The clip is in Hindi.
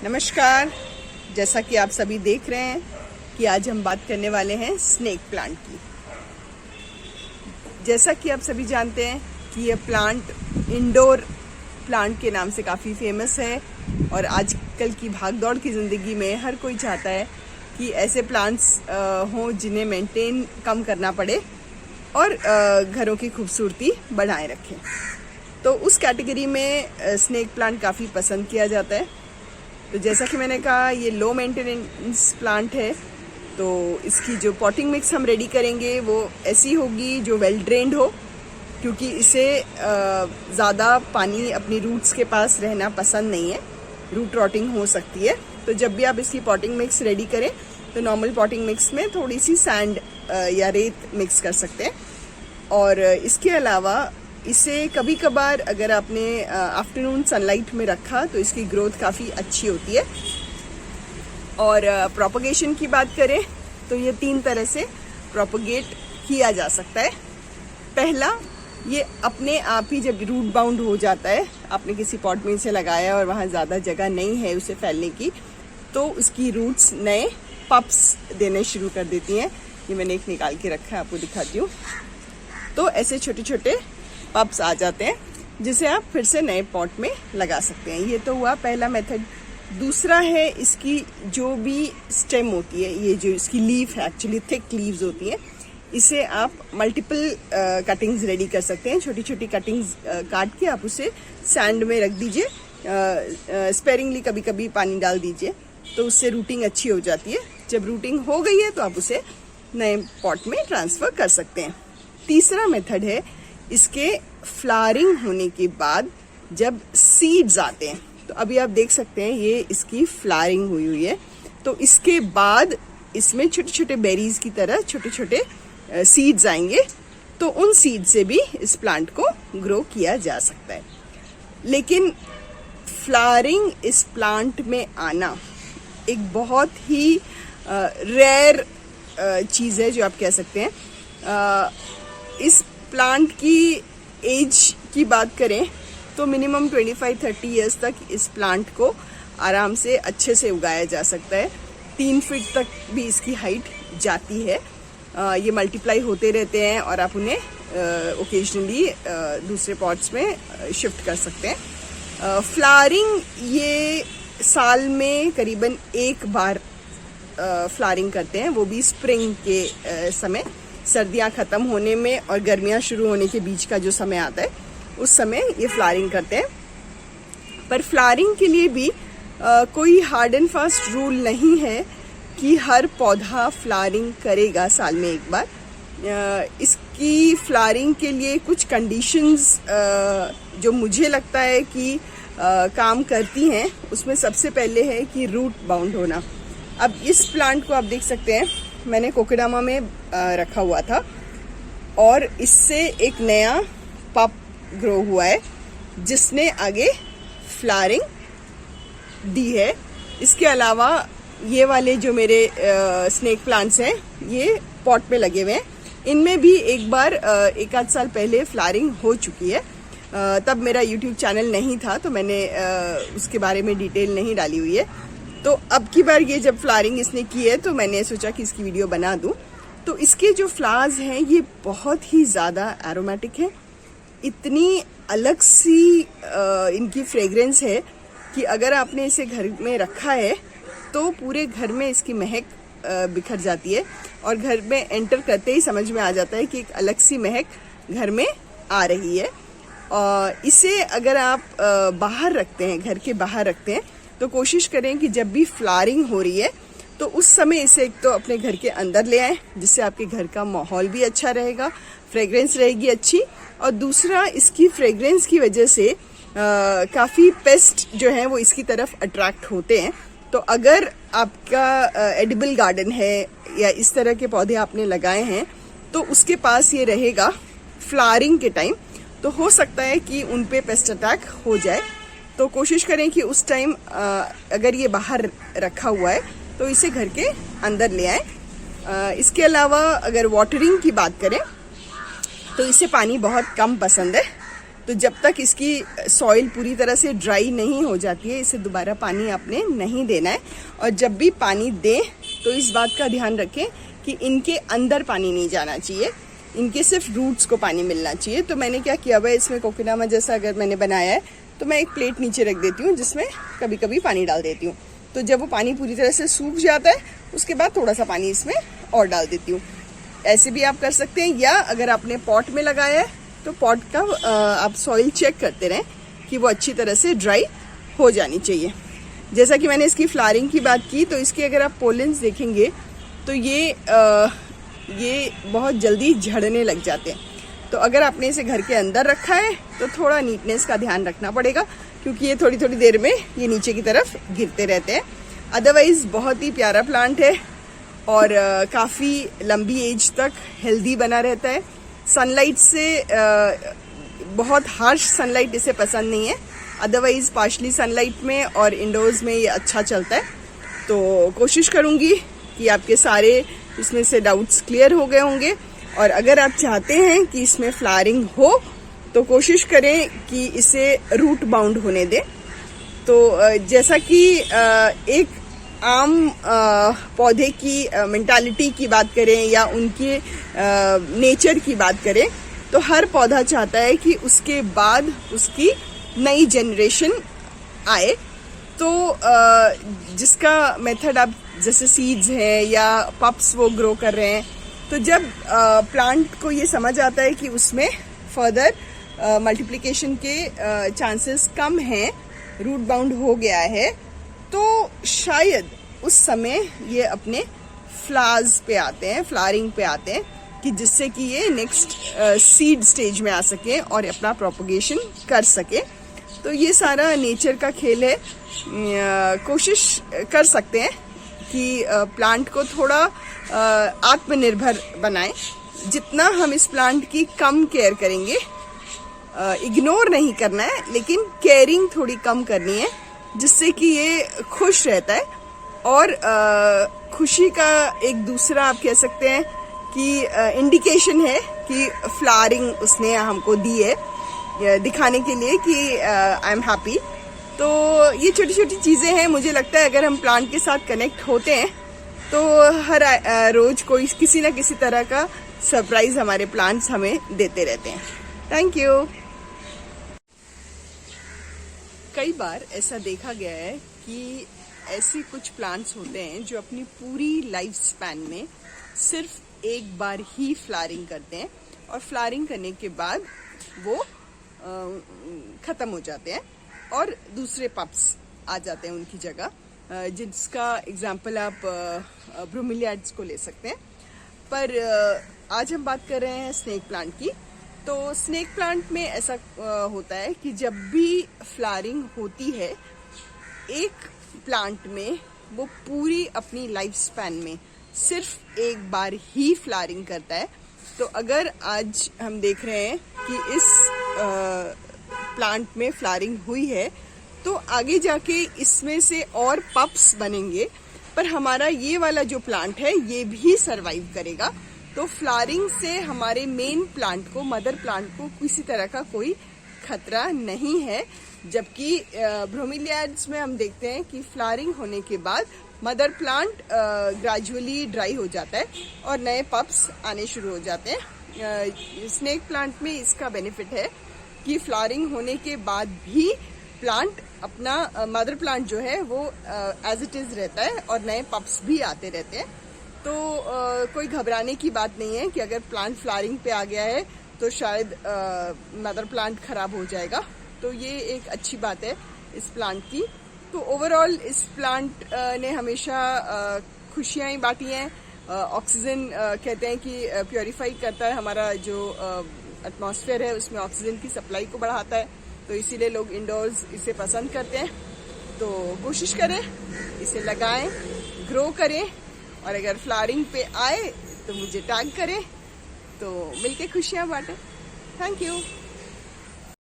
नमस्कार। जैसा कि आप सभी देख रहे हैं कि आज हम बात करने वाले हैं स्नेक प्लांट की। जैसा कि आप सभी जानते हैं कि यह प्लांट इंडोर प्लांट के नाम से काफ़ी फेमस है और आजकल की भागदौड़ की ज़िंदगी में हर कोई चाहता है कि ऐसे प्लांट्स हों जिन्हें मेंटेन कम करना पड़े और घरों की खूबसूरती बढ़ाए रखें। तो उस कैटेगरी में स्नेक प्लांट काफ़ी पसंद किया जाता है। तो जैसा कि मैंने कहा, ये लो मेंटेनेंस प्लांट है, तो इसकी जो पॉटिंग मिक्स हम रेडी करेंगे वो ऐसी होगी जो वेल ड्रेन्ड हो, क्योंकि इसे ज़्यादा पानी अपनी रूट्स के पास रहना पसंद नहीं है, रूट रॉटिंग हो सकती है। तो जब भी आप इसकी पॉटिंग मिक्स रेडी करें तो नॉर्मल पॉटिंग मिक्स में थोड़ी सी सैंड या रेत मिक्स कर सकते हैं। और इसके अलावा इसे कभी कभार अगर आपने आफ्टरनून सनलाइट में रखा तो इसकी ग्रोथ काफ़ी अच्छी होती है। और प्रोपगेशन की बात करें तो ये 3 तरह से प्रोपगेट किया जा सकता है। पहला, ये अपने आप ही जब रूट बाउंड हो जाता है, आपने किसी पॉट में इसे लगाया और वहाँ ज़्यादा जगह नहीं है उसे फैलने की, तो उसकी रूट्स नए पप्स देने शुरू कर देती हैं। ये मैंने एक निकाल के रखा है, आपको दिखाती हूँ। तो ऐसे छोटे छोटे पप्स आ जाते हैं जिसे आप फिर से नए पॉट में लगा सकते हैं। ये तो हुआ पहला मेथड। दूसरा है, इसकी जो भी स्टेम होती है, ये जो इसकी लीफ है, एक्चुअली थिक लीव्स होती हैं, इसे आप मल्टीपल कटिंग्स रेडी कर सकते हैं। छोटी छोटी कटिंग्स काट के आप उसे सैंड में रख दीजिए, स्पेरिंगली कभी कभी पानी डाल दीजिए, तो उससे रूटिंग अच्छी हो जाती है। जब रूटिंग हो गई है तो आप उसे नए पॉट में ट्रांसफ़र कर सकते हैं। तीसरा मेथड है, इसके फ्लावरिंग होने के बाद जब सीड्स आते हैं, तो अभी आप देख सकते हैं ये इसकी फ्लावरिंग हुई है, तो इसके बाद इसमें छोटे छोटे बेरीज की तरह छोटे छोटे सीड्स आएंगे, तो उन सीड से भी इस प्लांट को ग्रो किया जा सकता है। लेकिन फ्लावरिंग इस प्लांट में आना एक बहुत ही रेयर चीज़ है, जो आप कह सकते हैं। इस प्लांट की एज की बात करें तो मिनिमम 25-30 ईयर्स तक इस प्लांट को आराम से अच्छे से उगाया जा सकता है। 3 फीट तक भी इसकी हाइट जाती है। ये मल्टीप्लाई होते रहते हैं और आप उन्हें ओकेजनली दूसरे पॉट्स में शिफ्ट कर सकते हैं। फ्लावरिंग ये साल में करीबन 1 बार फ्लावरिंग करते हैं, वो भी स्प्रिंग के समय, सर्दियां ख़त्म होने में और गर्मियां शुरू होने के बीच का जो समय आता है उस समय ये फ्लावरिंग करते हैं। पर फ्लावरिंग के लिए भी कोई हार्ड एंड फास्ट रूल नहीं है कि हर पौधा फ्लावरिंग करेगा साल में 1 बार। इसकी फ्लावरिंग के लिए कुछ कंडीशंस जो मुझे लगता है कि काम करती हैं, उसमें सबसे पहले है कि रूट बाउंड होना। अब इस प्लांट को आप देख सकते हैं, मैंने कोकोडामा में रखा हुआ था और इससे एक नया पप ग्रो हुआ है जिसने आगे फ्लावरिंग दी है। इसके अलावा ये वाले जो मेरे स्नेक प्लांट्स हैं, ये पॉट में लगे हुए हैं, इनमें भी एक बार 1 आध साल पहले फ्लावरिंग हो चुकी है। तब मेरा यूट्यूब चैनल नहीं था तो मैंने उसके बारे में डिटेल नहीं डाली हुई है। तो अब की बार ये जब फ्लावरिंग इसने की है तो मैंने सोचा कि इसकी वीडियो बना दूं। तो इसके जो फ्लावर्स हैं ये बहुत ही ज़्यादा एरोमेटिक हैं। इतनी अलग सी इनकी फ्रेग्रेंस है कि अगर आपने इसे घर में रखा है तो पूरे घर में इसकी महक बिखर जाती है और घर में एंटर करते ही समझ में आ जाता है कि एक अलग सी महक घर में आ रही है। इसे अगर आप बाहर रखते हैं, घर के बाहर रखते हैं, तो कोशिश करें कि जब भी फ्लावरिंग हो रही है तो उस समय इसे एक तो अपने घर के अंदर ले आएं, जिससे आपके घर का माहौल भी अच्छा रहेगा, फ्रेग्रेंस रहेगी अच्छी। और दूसरा, इसकी फ्रेग्रेंस की वजह से काफ़ी पेस्ट जो हैं वो इसकी तरफ अट्रैक्ट होते हैं। तो अगर आपका एडिबल गार्डन है या इस तरह के पौधे आपने लगाए हैं तो उसके पास ये रहेगा फ्लावरिंग के टाइम, तो हो सकता है कि उन पे पेस्ट अटैक हो जाए। तो कोशिश करें कि उस टाइम अगर ये बाहर रखा हुआ है तो इसे घर के अंदर ले आएं। इसके अलावा अगर वाटरिंग की बात करें तो इसे पानी बहुत कम पसंद है, तो जब तक इसकी सॉइल पूरी तरह से ड्राई नहीं हो जाती है, इसे दोबारा पानी आपने नहीं देना है। और जब भी पानी दें तो इस बात का ध्यान रखें कि इनके अंदर पानी नहीं जाना चाहिए, इनके सिर्फ रूट्स को पानी मिलना चाहिए। तो मैंने क्या किया हुआ है, इसमें कोकोनामा जैसा अगर मैंने बनाया है तो मैं एक प्लेट नीचे रख देती हूँ जिसमें कभी कभी पानी डाल देती हूँ। तो जब वो पानी पूरी तरह से सूख जाता है उसके बाद थोड़ा सा पानी इसमें और डाल देती हूँ। ऐसे भी आप कर सकते हैं, या अगर आपने पॉट में लगाया है तो पॉट का आप सॉइल चेक करते रहें कि वो अच्छी तरह से ड्राई हो जानी चाहिए। जैसा कि मैंने इसकी फ्लावरिंग की बात की, तो इसके अगर आप पोलेंस देखेंगे तो ये बहुत जल्दी झड़ने लग जाते हैं। तो अगर आपने इसे घर के अंदर रखा है तो थोड़ा नीटनेस का ध्यान रखना पड़ेगा, क्योंकि ये थोड़ी थोड़ी देर में ये नीचे की तरफ गिरते रहते हैं। अदरवाइज बहुत ही प्यारा प्लांट है और काफ़ी लंबी एज तक हेल्दी बना रहता है। सनलाइट से बहुत हार्श सनलाइट इसे पसंद नहीं है, अदरवाइज पार्शली सनलाइट में और इंडोर्स में ये अच्छा चलता है। तो कोशिश करूँगी कि आपके सारे इसमें से डाउट्स क्लियर हो गए होंगे। और अगर आप चाहते हैं कि इसमें फ्लावरिंग हो तो कोशिश करें कि इसे रूट बाउंड होने दें। तो जैसा कि एक आम पौधे की मेंटालिटी की बात करें या उनके नेचर की बात करें, तो हर पौधा चाहता है कि उसके बाद उसकी नई जनरेशन आए। तो जिसका मेथड आप जैसे सीड्स हैं या पप्स वो ग्रो कर रहे हैं, तो जब प्लांट को ये समझ आता है कि उसमें फर्दर मल्टीप्लिकेशन के चांसेस कम हैं, रूट बाउंड हो गया है, तो शायद उस समय ये अपने फ्लावर्स पे आते हैं, फ्लावरिंग पे आते हैं, कि जिससे कि ये नेक्स्ट सीड स्टेज में आ सके और अपना प्रोपगेशन कर सके। तो ये सारा नेचर का खेल है। कोशिश कर सकते हैं कि प्लांट को थोड़ा आत्मनिर्भर बनाएं। जितना हम इस प्लांट की कम केयर करेंगे, इग्नोर नहीं करना है, लेकिन केयरिंग थोड़ी कम करनी है, जिससे कि ये खुश रहता है। और खुशी का एक दूसरा आप कह सकते हैं कि इंडिकेशन है कि फ्लावरिंग उसने हमको दी है, दिखाने के लिए कि आई एम हैप्पी। तो ये छोटी छोटी चीज़ें हैं। मुझे लगता है अगर हम प्लांट के साथ कनेक्ट होते हैं तो हर रोज कोई किसी ना किसी तरह का सरप्राइज हमारे प्लांट्स हमें देते रहते हैं। Thank you. कई बार ऐसा देखा गया है कि ऐसे कुछ प्लांट्स होते हैं जो अपनी पूरी लाइफ स्पैन में सिर्फ एक बार ही फ्लावरिंग करते हैं और फ्लावरिंग करने के बाद वो ख़त्म हो जाते हैं और दूसरे पप्स आ जाते हैं उनकी जगह, जिसका एग्जाम्पल आप ब्रोमिलियाड्स को ले सकते हैं। पर आज हम बात कर रहे हैं स्नेक प्लांट की। तो स्नेक प्लांट में ऐसा होता है कि जब भी फ्लावरिंग होती है एक प्लांट में, वो पूरी अपनी लाइफ स्पैन में सिर्फ एक बार ही फ्लावरिंग करता है। तो अगर आज हम देख रहे हैं कि इस प्लांट में फ्लावरिंग हुई है, तो आगे जाके इसमें से और पप्स बनेंगे, पर हमारा ये वाला जो प्लांट है ये भी सरवाइव करेगा। तो फ्लावरिंग से हमारे मेन प्लांट को, मदर प्लांट को किसी तरह का कोई खतरा नहीं है। जबकि ब्रोमिलियाड्स में हम देखते हैं कि फ्लावरिंग होने के बाद मदर प्लांट ग्रेजुअली ड्राई हो जाता है और नए पप्स आने शुरू हो जाते हैं। स्नेक प्लांट में इसका बेनिफिट है कि फ्लावरिंग होने के बाद भी प्लांट अपना मदर प्लांट जो है वो एज इट इज रहता है और नए पप्स भी आते रहते हैं। तो कोई घबराने की बात नहीं है कि अगर प्लांट फ्लावरिंग पे आ गया है तो शायद मदर प्लांट खराब हो जाएगा। तो ये एक अच्छी बात है इस प्लांट की। तो ओवरऑल इस प्लांट ने हमेशा खुशियाँ ही बांटी हैं। ऑक्सीजन कहते हैं कि प्योरीफाई करता है, हमारा जो एटमॉस्फेयर है उसमें ऑक्सीजन की सप्लाई को बढ़ाता है, तो इसीलिए लोग इंडोर्स इसे पसंद करते हैं। तो कोशिश करें, इसे लगाएं, ग्रो करें, और अगर फ्लावरिंग पे आए तो मुझे टैग करें, तो मिलके खुशियाँ बांटें। Thank you.